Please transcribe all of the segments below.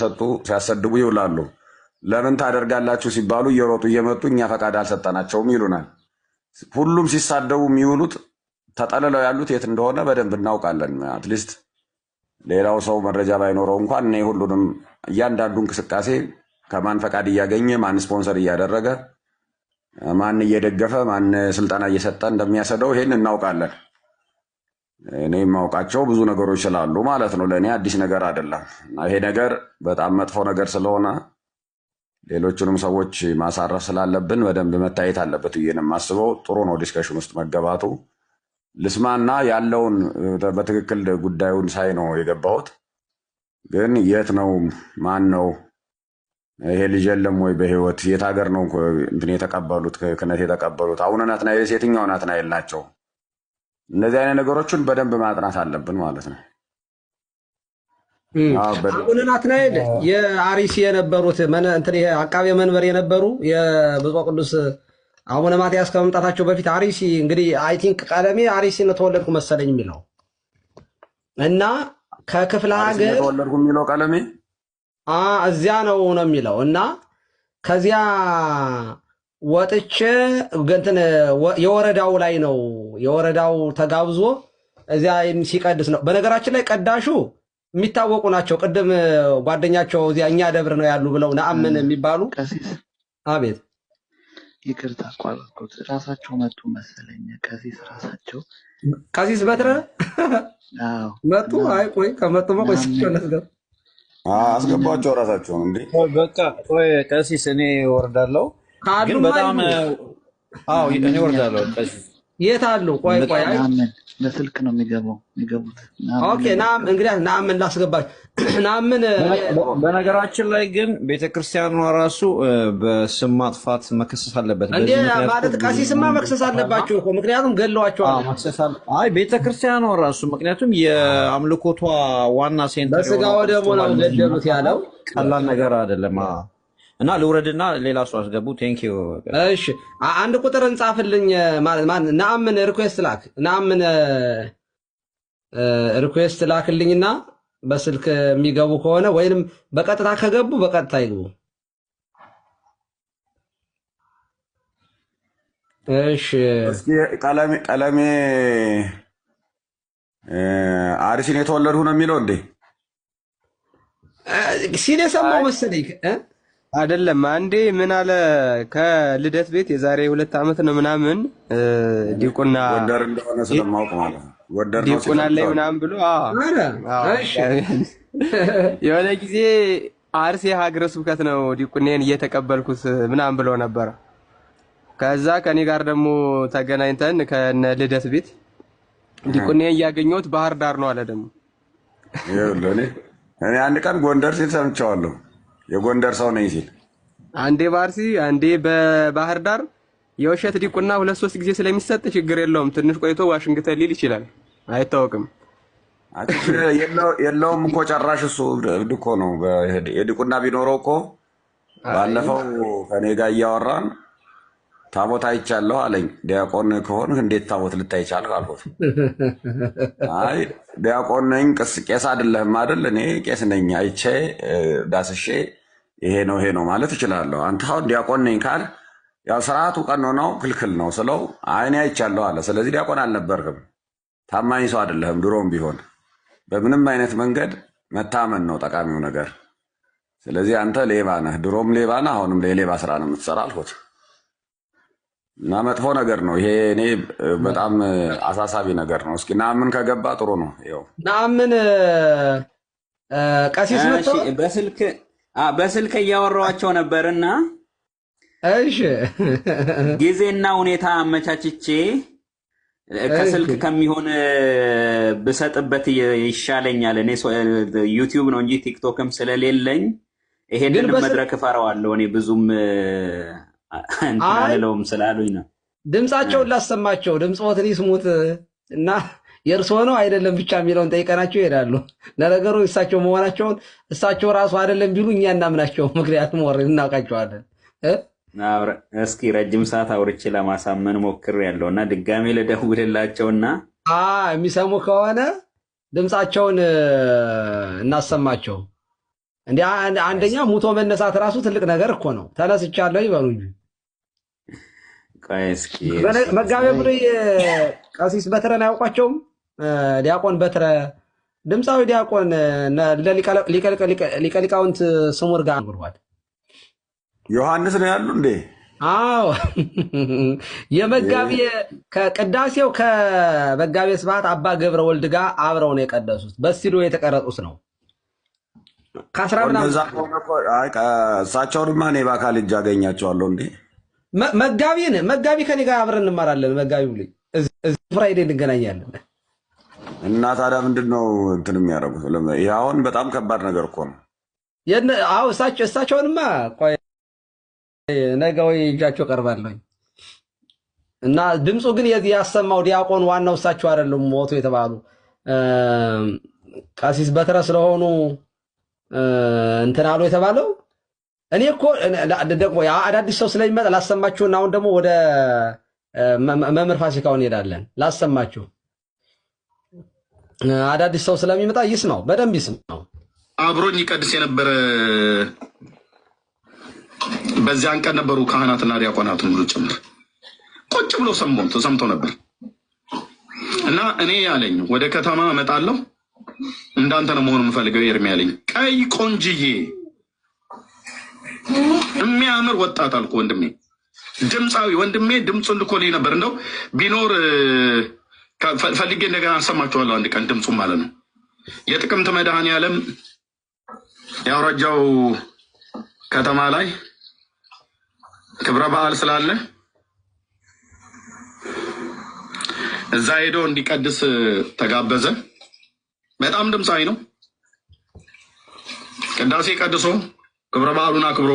ሰጡ ሲያሰድቡ ይውላሉ። ለምን ታደርጋላችሁ ሲባሉ እየሮጡ እየመጡ እኛ ፈቃድ አልሰጠናቸውም ይሉናል። ሁሉም ሲሳደቡ የሚውሉት ተጠልለው ያሉት የት እንደሆነ በደንብ እናውቃለን። አትሊስት ሌላው ሰው መረጃ ባይኖረው እንኳን እኔ ሁሉንም እያንዳንዱ እንቅስቃሴ ከማን ፈቃድ እያገኘ ማን ስፖንሰር እያደረገ ማን እየደገፈ ማን ስልጠና እየሰጠ እንደሚያሰደው ይሄን እናውቃለን። እኔ የማውቃቸው ብዙ ነገሮች ስላሉ ማለት ነው። ለእኔ አዲስ ነገር አይደለም። ይሄ ነገር በጣም መጥፎ ነገር ስለሆነ ሌሎቹንም ሰዎች ማሳረፍ ስላለብን በደንብ መታየት አለበት ብዬ ነው የማስበው። ጥሩ ነው ዲስከሽን ውስጥ መገባቱ። ልስማና ያለውን በትክክል ጉዳዩን ሳይ ነው የገባሁት። ግን የት ነው ማን ነው ይሄ ልጅ የለም ወይ በህይወት? የት ሀገር ነው እንትን የተቀበሉት ክህነት የተቀበሉት? አቡነ ናትናኤል የትኛው ናትናኤል ናቸው? እነዚህ አይነት ነገሮችን በደንብ ማጥናት አለብን ማለት ነው። አቡነ ናትናኤል የአሪሲ የነበሩት እንትን አቃቤ መንበር የነበሩ የብፁዕ ቅዱስ አቡነ ማትያስ ከመምጣታቸው በፊት አሪሲ እንግዲህ አይ ቲንክ ቀለሜ አሪሲ ነው ተወለድኩ መሰለኝ የሚለው እና ከክፍለ ሀገር ተወለድኩ የሚለው ቀለሜ እዚያ ነው የሚለው እና ከዚያ ወጥቼ እንትን የወረዳው ላይ ነው የወረዳው ተጋብዞ እዚያ ሲቀድስ ነው። በነገራችን ላይ ቀዳሹ የሚታወቁ ናቸው። ቅድም ጓደኛቸው እዚያ እኛ ደብር ነው ያሉ ብለው ነአምን የሚባሉ አቤት ይቅርታ አቋረጥኩት። ራሳቸው መጡ መሰለኝ። ቀሲስ በትረ መጡ። አይ ቆይ ከመጡ መቆይስቸው ነበር አስገባቸው ራሳቸውን እንዴ። በቃ ቆይ ቀሲስ እኔ ወርዳለሁ። ግን በጣም እኔ ወርዳለሁ። ቀሲስ የት አሉ? ቆይ በስልክ ነው የሚገቡት። ኦኬ ናም እንግዲህ ናምን ላስገባችሁ። ናምን በነገራችን ላይ ግን ቤተክርስቲያኗ ራሱ በስም ማጥፋት መከሰስ አለበት። እንዴ ማለት ቀሲስማ መከሰስ አለባቸው እኮ ምክንያቱም ገለዋቸዋል። አይ ቤተክርስቲያኗ ራሱ ምክንያቱም የአምልኮቷ ዋና ሴንተር በስጋ ወደሙ ነው ገደሉት ያለው ቀላል ነገር አይደለም። እና ልውረድና ሌላ ሰው አስገቡ። ቴንክ ዩ። እሺ አንድ ቁጥር እንጻፍልኝ። ማን ነአምን ሪኩዌስት ላክ። ነአምን ሪኩዌስት ላክልኝና በስልክ የሚገቡ ከሆነ ወይንም በቀጥታ ከገቡ በቀጥታ ይግቡ። እሺ እስኪ ቀለሜ አርሲን የተወለዱ ነው የሚለው እንዴ? ሲል የሰማው መሰለኝ አይደለም። አንዴ ምን አለ ከልደት ቤት የዛሬ 2 ዓመት ነው ምናምን ዲቁና ወደር እንደሆነ ስለማውቅ ማለት ነው። ወደር ነው ዲቁና ላይ ምናምን ብሎ የሆነ ጊዜ አርሲ ሀገረ ስብከት ነው ዲቁኔን እየተቀበልኩት ምናምን ብሎ ነበር። ከዛ ከኔ ጋር ደግሞ ተገናኝተን ከነ ልደት ቤት ዲቁኔን እያገኘሁት ባህር ዳር ነው አለ። ደግሞ እኔ አንድ ቀን ጎንደር ሲል ሰምቼዋለሁ። የጎንደር ሰው ነኝ ሲል አንዴ በአርሲ አንዴ በባህር ዳር የውሸት ዲቁና 2-3 ጊዜ ስለሚሰጥ ችግር የለውም። ትንሽ ቆይቶ ዋሽንግተን ሊል ይችላል፣ አይታወቅም። የለውም እኮ ጨራሽ እሱ እኮ ነው። የዲቁና ቢኖረው እኮ ባለፈው ከኔ ጋር እያወራን ታቦት አይቻለሁ አለኝ። ዲያቆን ከሆንህ እንዴት ታቦት ልታይ ቻልክ አልኩት። አይ ዲያቆን ነኝ ቄስ አይደለህም አይደል? እኔ ቄስ ነኝ፣ አይቼ ዳስሼ ይሄ ነው ማለት እችላለሁ። አንተ አሁን ዲያቆን ነኝ ካል ያው ስርዓቱ ቀኖናው ክልክል ነው ስለው አይኔ አይቻለሁ አለ። ስለዚህ ዲያቆን አልነበርክም፣ ታማኝ ሰው አይደለህም። ድሮም ቢሆን በምንም አይነት መንገድ መታመን ነው ጠቃሚው ነገር። ስለዚህ አንተ ሌባ ነህ፣ ድሮም ሌባ ነህ፣ አሁንም የሌባ ስራ ነው የምትሰራ አልኩት። እና መጥፎ ነገር ነው ይሄ። እኔ በጣም አሳሳቢ ነገር ነው። እስኪ ነአምን ከገባ ጥሩ ነው። ይኸው ነአምን ቀሲስ መጥቶ በስልክ እያወራኋቸው ነበርና እሺ ጊዜና ሁኔታ አመቻችቼ ከስልክ ከሚሆን ብሰጥበት ይሻለኛል። እኔ ዩቲዩብ ነው እንጂ ቲክቶክም ስለሌለኝ ይሄንን መድረክ እፈራዋለሁ። እኔ ብዙም አንተላለውም ስላሉኝ ነው። ድምጻቸውን ላሰማቸው፣ ድምጽዎትን ይስሙት እና የእርስዎ ነው አይደለም ብቻ የሚለውን ጠይቀናቸው ይሄዳሉ። ለነገሩ እሳቸው መሆናቸውን እሳቸው ራሱ አይደለም ቢሉ እኛ እናምናቸው፣ ምክንያቱም ወሬ እናውቃቸዋለን። እስኪ ረጅም ሰዓት አውርቼ ለማሳመን ሞክሬያለሁ እና ድጋሜ ልደውልላቸውና የሚሰሙ ከሆነ ድምጻቸውን እናሰማቸው። እንዴ አንደኛ ሙቶ መነሳት ራሱ ትልቅ ነገር እኮ ነው። ተነስቻለሁ ይበሉ እንጂ መጋቤ ብሉይ ቀሲስ በትረን አያውቋቸውም? ዲያቆን በትረ ድምፃዊ ዲያቆን ሊቀ ሊቃውንት ስሙር ጋር ብሏል። ዮሐንስ ነው ያሉ እንዴ? አዎ የመጋቤ ከቅዳሴው ከመጋቤ ስብሐት አባ ገብረ ወልድ ጋር አብረው ነው የቀደሱት። በስቱዲዮ የተቀረጹት ነው። እሳቸውንማ እኔ በአካል እጅ አገኛቸዋለሁ እንዴ። መጋቢ ከኔ ጋር አብረን እንማራለን። መጋቢ ብሉይ እዚህ ፍራይዴ እንገናኛለን። እና ታዲያ ምንድን ነው እንትን የሚያደርጉት? ይህ አሁን በጣም ከባድ ነገር እኮ ነው። አዎ እሳቸውንማ ነገ ወይ እጃቸው ቀርባለሁ። እና ድምፁ ግን የዚህ ያሰማው ዲያቆን ዋናው እሳቸው አይደሉም ሞቱ የተባሉ ቀሲስ በትረ ስለሆኑ እንትን አሉ የተባለው። እኔ እኮ ደግሞ አዳዲስ ሰው ስለሚመጣ ላሰማችሁና አሁን ደግሞ ወደ መምህር ፋሲካው እንሄዳለን። ላሰማችሁ አዳዲስ ሰው ስለሚመጣ ይስማው፣ በደንብ ይስማው። አብሮኝ ይቀድስ የነበረ በዚያን ቀን ነበሩ ካህናትና ዲያቆናትን ሁሉ ጭምር ቁጭ ብሎ ሰምቶ ነበር። እና እኔ ያለኝ ወደ ከተማ እመጣለሁ እንዳንተ ነው መሆን የምፈልገው ኤርሚ ያለኝ ቀይ ቆንጅዬ የሚያምር ወጣት አልኩ። ወንድሜ ድምፃዊ ወንድሜ ድምፁን ልኮልኝ ነበር። እንደው ቢኖር ፈልጌ እንደገና አሰማችኋለሁ አንድ ቀን ድምፁ ማለት ነው። የጥቅምት መድኃኔዓለም የአውራጃው ከተማ ላይ ክብረ በዓል ስላለ እዛ ሄዶ እንዲቀድስ ተጋበዘ። በጣም ድምፃዊ ነው። ቅዳሴ ቀድሶ ክብረ በዓሉን አክብሮ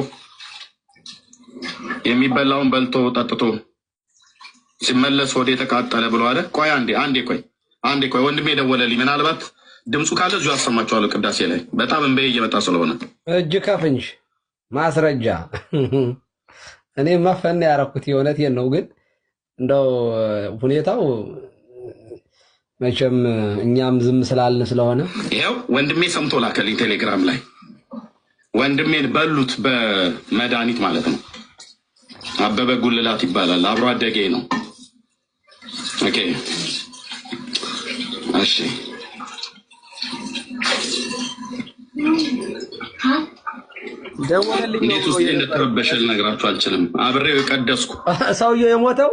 የሚበላውን በልቶ ጠጥቶ ሲመለስ ወደ ተቃጠለ ብሎ አለ። ቆይ አንዴ ቆይ ወንድሜ ደወለልኝ። ምናልባት ድምፁ ካለ እዚሁ አሰማችኋለሁ። ቅዳሴ ላይ በጣም እንበይ እየመጣ ስለሆነ እጅ ከፍንጅ ማስረጃ እኔ ማፈን ያረኩት የእውነቴን ነው። ግን እንደው ሁኔታው መቼም እኛም ዝም ስላልን ስለሆነ ይኸው ወንድሜ ሰምቶ ላከልኝ ቴሌግራም ላይ። ወንድሜን በሉት በመድኃኒት ማለት ነው። አበበ ጉልላት ይባላል። አብሮ አደጌ ነው። ኦኬ እሺ ደወለልኝ። እንዴት ውስጥ እንደተረበሸ ልነግራችሁ አልችልም። አብሬው የቀደስኩ ሰውዬው የሞተው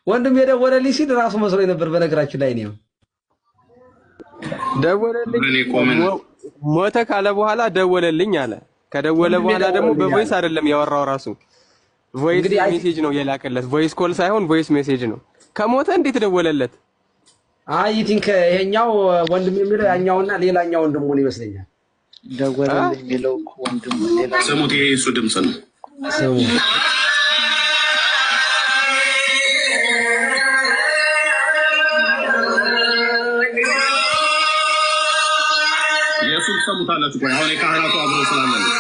ወንድም የደወለልኝ ሲል ራሱ መስሎኝ ነበር። በነገራችን ላይ ነው ደወለልኝ። ሞተ ካለ በኋላ ደወለልኝ አለ። ከደወለ በኋላ ደግሞ በቮይስ አይደለም ያወራው፣ ራሱ ቮይስ ሜሴጅ ነው የላከለት። ቮይስ ኮል ሳይሆን ቮይስ ሜሴጅ ነው። ከሞተ እንዴት ደወለለት? አይ ቲንክ ይሄኛው ወንድም የሚለው ያኛውና ሌላኛው ወንድሙ ነው ይመስለኛል። ደወለልኝ የሚለው እኮ ወንድሙ ሌላ ስሙት። ይሄ እሱ ድምፅ ነው። ስሙ የሱን ሰሙታላችሁ። ቆይ አሁን የካህናቱ አብሮ ስላለ ነው።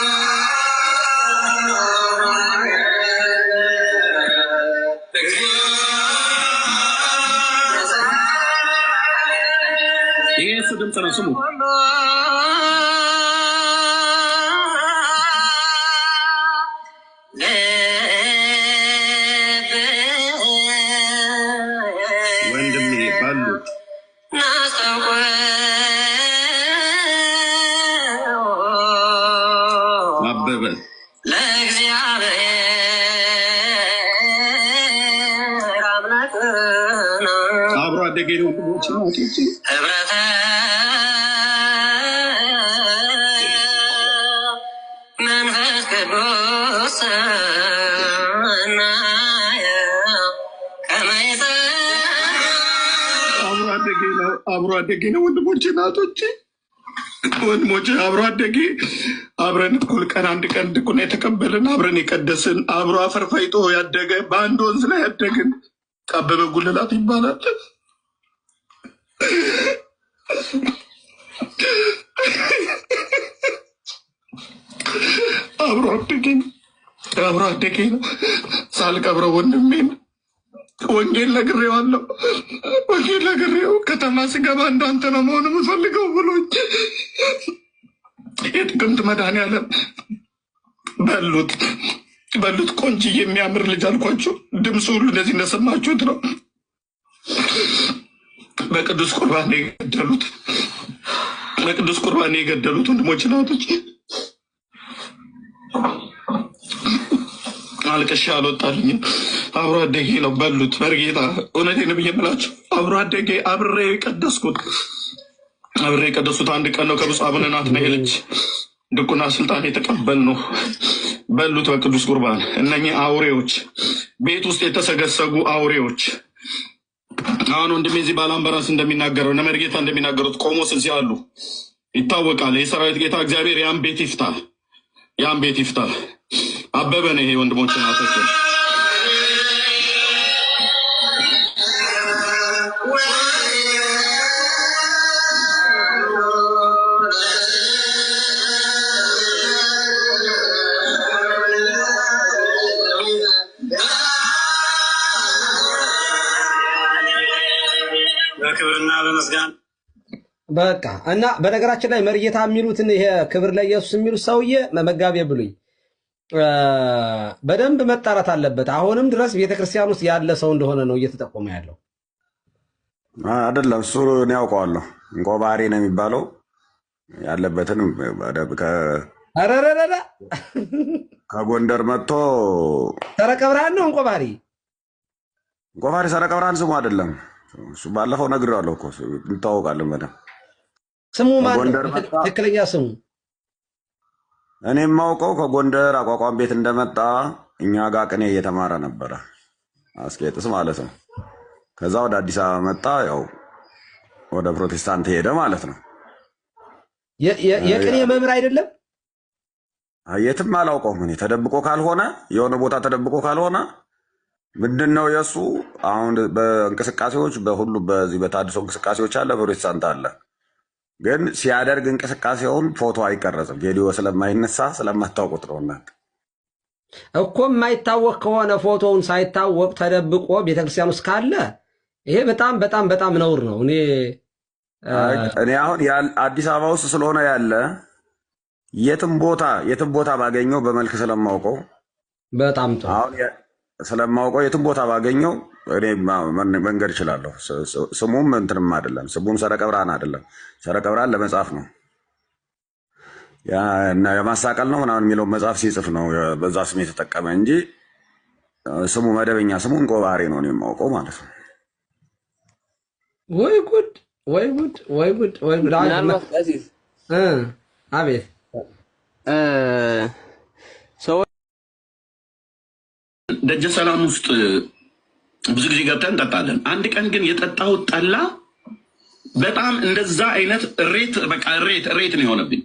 ይሄ እሱ ድምፅ ነው። ስሙ ወንድሜ ባሉ አበበ አብሮ አደጌ ነው። መንፈስ ቅዱስ አብሮ አደጌ ነው። ወንድሞቼ እናቶቼ፣ ወንድሞቼ አብሮ አደጌ አብረን እኩል ቀን አንድ ቀን ድቁና የተቀበልን አብረን የቀደስን አብሮ አፈርፋይጦ ያደገ በአንድ ወንዝ ላይ ያደግን አበበ ጉልላት ይባላል። አብሮ አደጌ ነው። ሳልቀብረው ወንድሜን ወንጌል ነግሬዋለሁ። ወንጌል ነግሬው ከተማ ስገባ እንዳንተ ነው መሆን የምፈልገው ብሎኝ የጥቅምት መድኃኒዓለም በሉት በሉት። ቆንጆ የሚያምር ልጅ አልኳችሁ። ድምፁ ሁሉ እንደዚህ እንደሰማችሁት ነው። በቅዱስ ቁርባን የገደሉት በቅዱስ ቁርባን የገደሉት ወንድሞች ናቶች። አልቅሼ አልወጣልኝም። አብሮ አደጌ ነው በሉት። በርጌታ እውነቴን ብዬ የምላቸው አብሮ አደጌ አብሬ የቀደስኩት አንድ ቀን ነው። ከብፁዕ አቡነ ናትናኤል እጅ ድቁና ስልጣን የተቀበልነው በሉት በቅዱስ ቁርባን። እነኚህ አውሬዎች ቤት ውስጥ የተሰገሰጉ አውሬዎች። አሁን ወንድሜ እዚህ ባላምበራስ እንደሚናገረው እነ መርጌታ እንደሚናገሩት ቆሞስ እዚህ አሉ ይታወቃል። የሰራዊት ጌታ እግዚአብሔር ያን ቤት ይፍታ፣ ያን ቤት ይፍታ። አበበ ነው ይሄ ወንድሞች ናቶች። በክብርና በመስጋን በቃ እና በነገራችን ላይ መርጌታ የሚሉትን ይሄ ክብር ለኢየሱስ የሚሉት ሰውዬ መጋቤ ብሉይ በደንብ መጣራት አለበት። አሁንም ድረስ ቤተክርስቲያን ውስጥ ያለ ሰው እንደሆነ ነው እየተጠቆመ ያለው። አይደለም እሱ እኔ ያውቀዋለሁ። እንቆባሪ ነው የሚባለው ያለበትን ከጎንደር መጥቶ ሰረቀ ብርሃን ነው እንቆባሪ ሰረቀ ብርሃን ስሙ አይደለም። እሱ ባለፈው ነግሬዋለሁ እኮ እንታወቃለን በደምብ። ስሙ ማለት ትክክለኛ ስሙ እኔ የማውቀው ከጎንደር አቋቋም ቤት እንደመጣ እኛ ጋር ቅኔ እየተማረ ነበረ፣ አስቄጥስ ማለት ነው። ከዛ ወደ አዲስ አበባ መጣ፣ ያው ወደ ፕሮቴስታንት ሄደ ማለት ነው። የቅኔ መምህር አይደለም። የትም አላውቀውም እኔ። ተደብቆ ካልሆነ የሆነ ቦታ ተደብቆ ካልሆነ ምንድነው የእሱ አሁን በእንቅስቃሴዎች በሁሉ በዚህ በታድሶ እንቅስቃሴዎች አለ፣ ፕሮቴስታንት አለ። ግን ሲያደርግ እንቅስቃሴውን ፎቶ አይቀረጽም፣ ቪዲዮ ስለማይነሳ ስለማታውቁት ነው። እናንተ እኮ የማይታወቅ ከሆነ ፎቶውን ሳይታወቅ ተደብቆ ቤተክርስቲያን ውስጥ ካለ ይሄ በጣም በጣም በጣም ነውር ነው። እኔ አሁን አዲስ አበባ ውስጥ ስለሆነ ያለ የትም ቦታ ባገኘው በመልክ ስለማውቀው በጣም ጥሩ ስለማውቀው የትም ቦታ ባገኘው እኔ መንገድ እችላለሁ። ስሙም እንትንም አይደለም፣ ስሙም ሰረቀ ብርሃን አይደለም። ሰረቀ ብርሃን ለመጻፍ ነው እና የማሳቀል ነው ምናምን የሚለው መጽሐፍ ሲጽፍ ነው በዛ ስም የተጠቀመ እንጂ ስሙ መደበኛ ስሙ እንቆባሪ ነው እኔ የማውቀው ማለት ነው። ወይ ጉድ ወይ ጉድ ወይ ጉድ ወይ ጉድ! አቤት ደጀ ሰላም ውስጥ ብዙ ጊዜ ገብተን እንጠጣለን። አንድ ቀን ግን የጠጣሁት ጠላ በጣም እንደዛ አይነት እሬት ነው የሆነብኝ።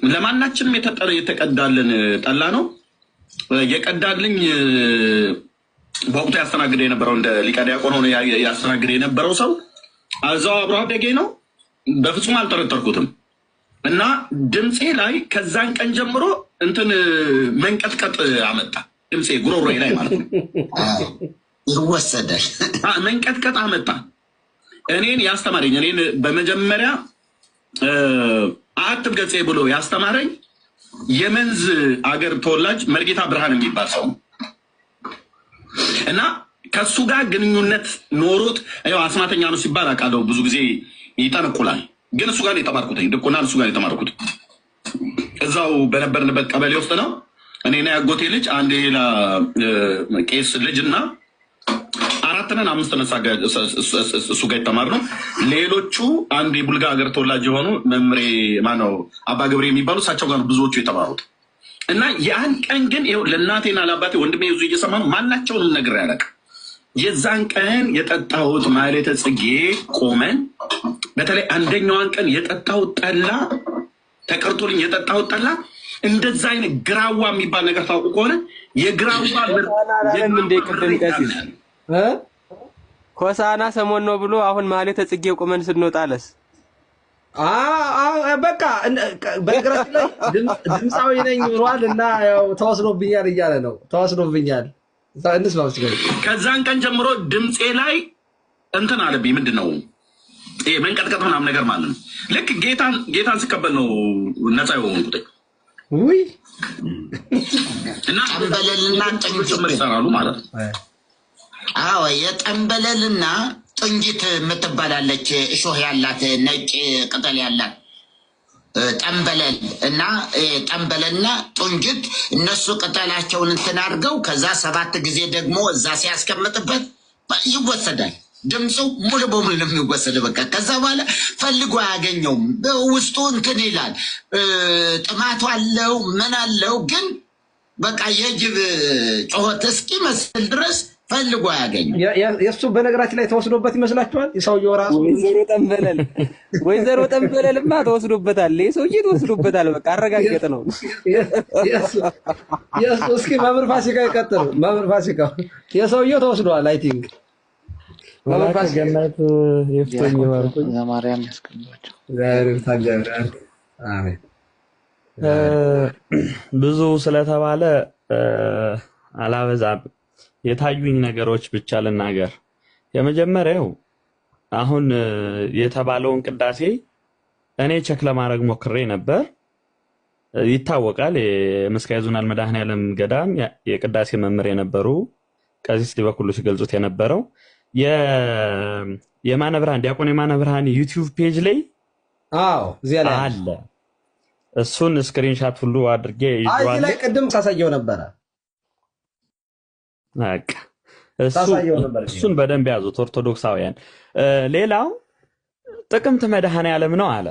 ለማናችንም የተቀዳልን ጠላ ነው የቀዳልኝ። በወቅቱ ያስተናግደ የነበረው እንደ ሊቀ ዲያቆን ሆኖ ያስተናግደ የነበረው ሰው እዛው አብሮ አደጌ ነው። በፍጹም አልጠረጠርኩትም። እና ድምፄ ላይ ከዛን ቀን ጀምሮ እንትን መንቀጥቀጥ አመጣ። ድምፄ ጉሮሮዬ ላይ ማለት ነው ይወሰዳል። መንቀጥቀጥ አመጣ። እኔን ያስተማረኝ እኔን በመጀመሪያ አትብ ገጼ ብሎ ያስተማረኝ የመንዝ አገር ተወላጅ መርጌታ ብርሃን የሚባል ሰው እና ከሱ ጋር ግንኙነት ኖሮት አስማተኛ ነው ሲባል አውቃለሁ። ብዙ ጊዜ ይጠነቁላል። ግን እሱ ጋር የተማርኩት ድቁና እሱ ጋር የተማርኩት እዛው በነበርንበት ቀበሌ ውስጥ ነው። እኔና ያጎቴ ልጅ አንድ ሌላ ቄስ ልጅና 4 ነን 5 ነን እሱ ጋር የተማርነው። ሌሎቹ አንድ የቡልጋ ሀገር ተወላጅ የሆኑ መምሬ ማነው አባ ገብሬ የሚባሉ እሳቸው ጋር ብዙዎቹ የተማሩት እና ያን ቀን ግን ለእናቴና ለአባቴ ወንድሜ ይዙ እየሰማ ማናቸውንም ነገር ያለቅ የዛን ቀን የጠጣሁት ማህሌተ ጽጌ ቆመን በተለይ አንደኛዋን ቀን የጠጣሁት ጠላ ተቀርቶልኝ የጠጣሁት ጠላ እንደዛ አይነት ግራዋ የሚባል ነገር ታውቁ ከሆነ የግራዋ ኮሳና ሰሞን ነው ብሎ አሁን ማህሌተ ጽጌ ቆመን ስንወጣለስ በቃ በነገራችን ላይ ድምፃዊ ነኝ ብሏል እና ያው ተወስዶብኛል እያለ ነው። ተወስዶብኛል እንስማው። ከዛን ቀን ጀምሮ ድምፄ ላይ እንትን አለብኝ። ምንድን ነው መንቀጥቀጥ ምናምን ነገር ማለት ነው። ልክ ጌታን ስቀበል ነው ነፃ የሆንኩት። ውይ እና ጠንበለልና ጭምር ይሰራሉ ማለት ነው። አዎ የጠንበለልና ጥንጅት የምትባላለች እሾህ ያላት ነጭ ቅጠል ያላት ጠንበለል እና ጠንበለልና ጥንጅት እነሱ ቅጠላቸውን እንትን አድርገው ከዛ 7 ጊዜ ደግሞ እዛ ሲያስቀምጥበት ይወሰዳል። ድምፁ ሙሉ በሙሉ ነው የሚወሰደው። በቃ ከዛ በኋላ ፈልጎ አያገኘውም። ውስጡ እንትን ይላል። ጥማቱ አለው ምን አለው፣ ግን በቃ የጅብ ጩኸት እስኪመስል ድረስ ፈልጎ አያገኘው። የእሱ በነገራችን ላይ ተወስዶበት ይመስላችኋል? የሰውየው ራሱ ወይዘሮ ጠንበለልማ ተወስዶበታል። የሰውዬ ተወስዶበታል። በቃ አረጋገጥ ነው። የእሱ እስኪ መምህር ፋሲካ ይቀጥሉ። መምህር ፋሲካ የሰውየው ተወስዷል። አይ ቲንክ ገነት ይፍቶኝ ወርቁኝ ለማርያም ያስቀምጣቸው። አሜን። ብዙ ስለተባለ አላበዛም። የታዩኝ ነገሮች ብቻ ልናገር። የመጀመሪያው አሁን የተባለውን ቅዳሴ እኔ ቸክ ለማድረግ ሞክሬ ነበር። ይታወቃል፣ የመስቀያ ዞናል መድኃኔዓለም ገዳም የቅዳሴ መምህር የነበሩ ቀሲስ ሊበኩሉ ሲገልጹት የነበረው የማነ ብርሃን ዲያቆን የማነ ብርሃን ዩቲዩብ ፔጅ ላይ እዚያ ላይ አለ። እሱን ስክሪንሻት ሁሉ አድርጌ ይዟል። እዚህ ላይ ቅድም ሳሳየው ነበረ። እሱን በደንብ ያዙት ኦርቶዶክሳውያን። ሌላው ጥቅምት መድኃኔዓለም ነው አለ።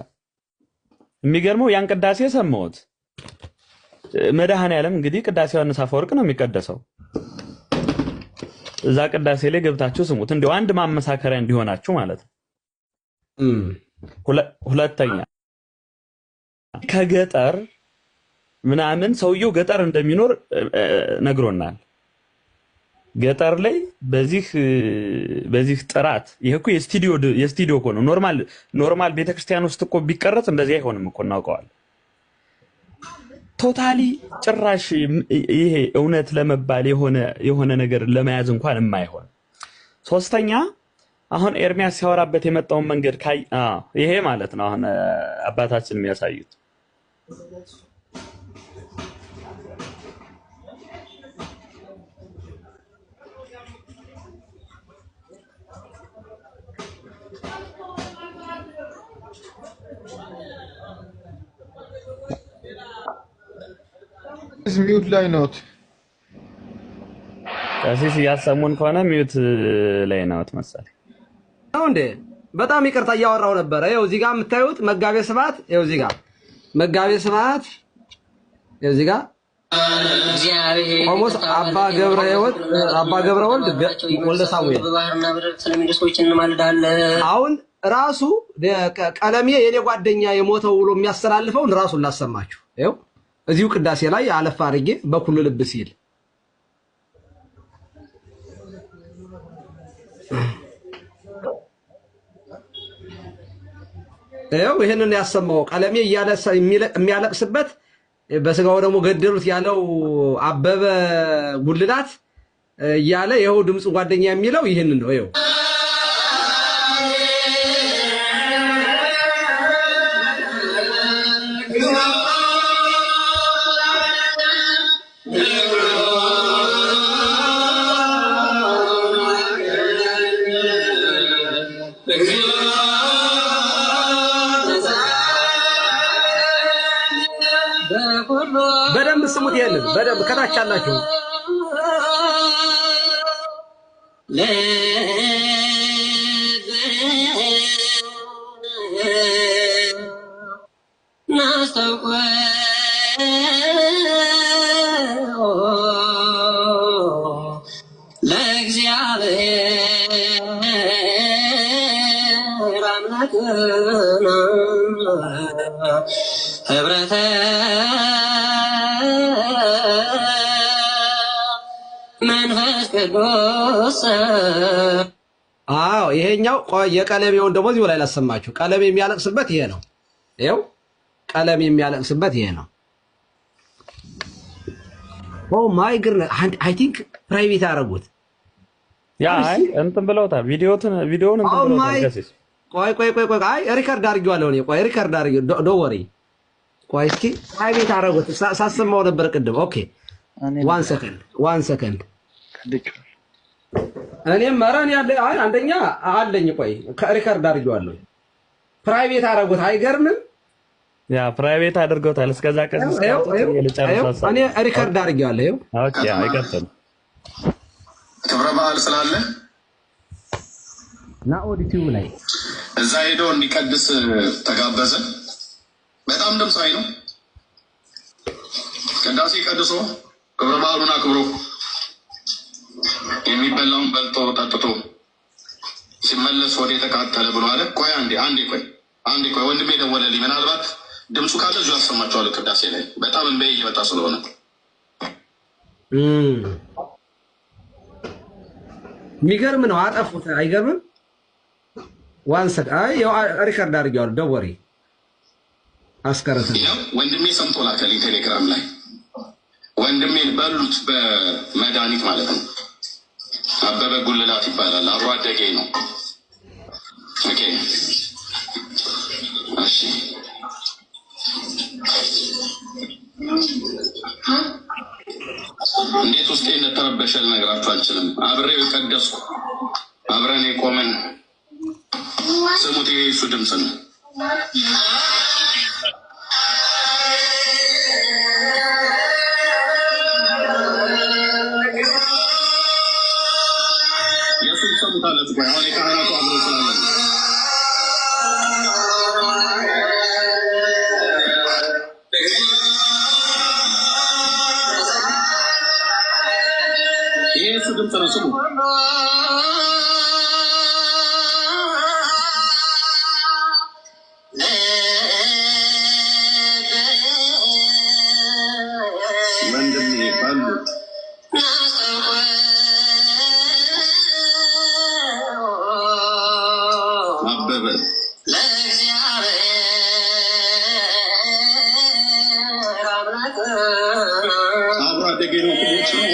የሚገርመው ያን ቅዳሴ ሰማሁት። መድኃኔዓለም እንግዲህ ቅዳሴ ዮሐንስ አፈወርቅ ነው የሚቀደሰው። እዛ ቅዳሴ ላይ ገብታችሁ ስሙት። እንደው አንድ ማመሳከሪያ እንዲሆናችሁ ማለት ነው። ሁለተኛ ከገጠር ምናምን ሰውየው ገጠር እንደሚኖር ነግሮናል። ገጠር ላይ በዚህ ጥራት ይሄ እኮ የስቱዲዮ እኮ ነው። ኖርማል ቤተክርስቲያን ውስጥ እኮ ቢቀረጽ እንደዚህ አይሆንም እኮ እናውቀዋለን። ቶታሊ ጭራሽ ይሄ እውነት ለመባል የሆነ ነገር ለመያዝ እንኳን የማይሆን። ሶስተኛ አሁን ኤርሚያስ ሲያወራበት የመጣውን መንገድ ይሄ ማለት ነው አሁን አባታችን የሚያሳዩት ሚዩት ላይ ነዎት። ቀሲስ እያሰሙን ከሆነ ሚዩት ላይ ነዎት መሰለኝ ነው እንዴ? በጣም ይቅርታ እያወራው ነበረ። ይኸው እዚህ ጋር የምታዩት መጋቤ ስብሐት፣ ይኸው እዚህ ጋር መጋቤ ስብሐት፣ ይኸው እዚህ ጋር ቆሞስ አባ ገብረ ወልድ ወልደ ሳሙኤል። አሁን ራሱ ቀለሜ የኔ ጓደኛ የሞተው ብሎ የሚያስተላልፈውን ራሱን ላሰማችሁ። ይኸው እዚሁ ቅዳሴ ላይ አለፍ አድርጌ በኩል ልብ ሲል ይኸው ይሄንን ያሰማው ቀለሜ እያለሰ የሚያለቅስበት በስጋው ደግሞ ገደሉት ያለው አበበ ጉልላት እያለ ይኸው ድምፁ ጓደኛ የሚለው ይሄንን ነው። ይኸው በደንብ ስሙት። ይሄንን በደንብ ከታች አላችሁ። ህብረተ መንፈስ ቅዱስ። ይሄኛው የቀለሜውን ደግሞ እዚሁ ላይ ላሰማችሁ። ቀለሜ የሚያለቅስበት ይሄ ነው። ይኸው ቀለሜ የሚያለቅስበት ይሄ ነው። ኦ ማይ ግድነስ አይ ቲንክ ፕራይቬት አደረጉት። እንትን ብለውታል። ቪዲዮውን እንትን ብለውታል። ቆይ አይ ሪከርድ አድርጌዋለሁ እኔ። ቆይ ሪከርድ አድርጌው ዶ ወሪ። ቆይ እስኪ ፕራይቬት አደረጉት ሳስማው ነበር ቅድም። ኦኬ ዋን ሰከንድ እኔም መራን ያለ አይ አንደኛ አለኝ። ቆይ ሪከርድ አድርጌዋለሁ። ፕራይቬት አደረጉት። አይገርምም? ያ ፕራይቬት አድርገውታል። እስከዛ ቀን እኔ ሪከርድ አድርጌዋለሁ። ኦኬ አይቀጥል ክብረ በዓል ስላለ ናኦዲቲው ላይ እዛ ሄዶ እንዲቀድስ ተጋበዘ። በጣም ድምፃዊ ነው። ቅዳሴ ቀድሶ ክብረ በዓሉን አክብሮ የሚበላውን በልቶ ጠጥቶ ሲመለስ ወደ የተቃጠለ ብሎ አለ። ቆይ አንዴ ቆይ ወንድሜ ደወለልኝ። ምናልባት ድምፁ ካለ እዚሁ አሰማቸዋለሁ። ቅዳሴ ላይ በጣም እንበይ እየመጣ ስለሆነ የሚገርም ነው። አጠፉት። አይገርምም? ዋንሰድ አይ ሪከርድ አድርጌዋለሁ። ደወሪ አስከረተ ወንድሜ ሰምቶ ላከልኝ ቴሌግራም ላይ። ወንድሜን በሉት በመድኃኒት ማለት ነው። አበበ ጉልላት ይባላል። አብሮ አደጌ ነው። ኦኬ እሺ እንዴት ውስጤ እንደተረበሸ ልነግራችሁ አልችልም። አብሬው የቀደስኩ አብረን የቆመን ስሙት። የሱ ድምፅ ነው። የሱን ሰሙት አለት ቆይ አሁን የካህናቱ አብሮ ስላለ የሱ ድምፅ ነው። ስሙ ወንድሜ ባሉት አበበ አብሮ አደጌ ነው። ቁሞች ነው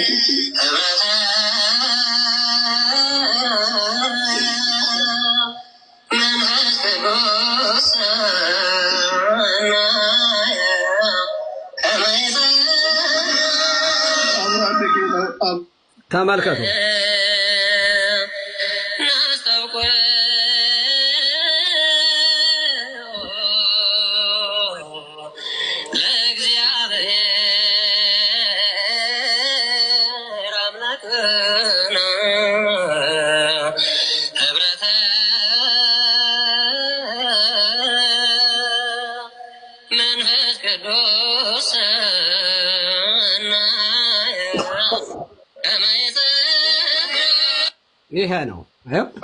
ተመልከቱ። ይሄ ነው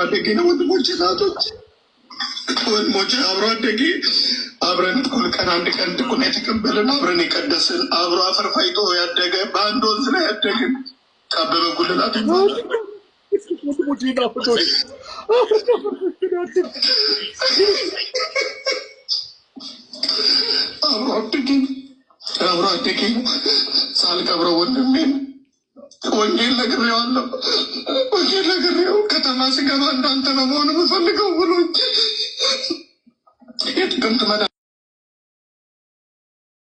አደጌ ነው። ወንድሞቼ ናቶች ወንድሞቼ አብሮ አደጌ አብረን እኩል ቀን አንድ ቀን ድቁና የተቀበልን አብረን የቀደስን አብሮ አፈር ፋይቶ ያደገ በአንድ ወንዝ ላይ ያደግን አበበ ጉልላት ይባላል። አብሮ አደጌ ሳልቀብረው ወንድሜን ወንጌል ነግሬዋለሁ። ወንጌል ነግሬው ከተማ ስገባ እንዳንተ ነው መሆን የምፈልገው ብሎ የጥቅምት መዳ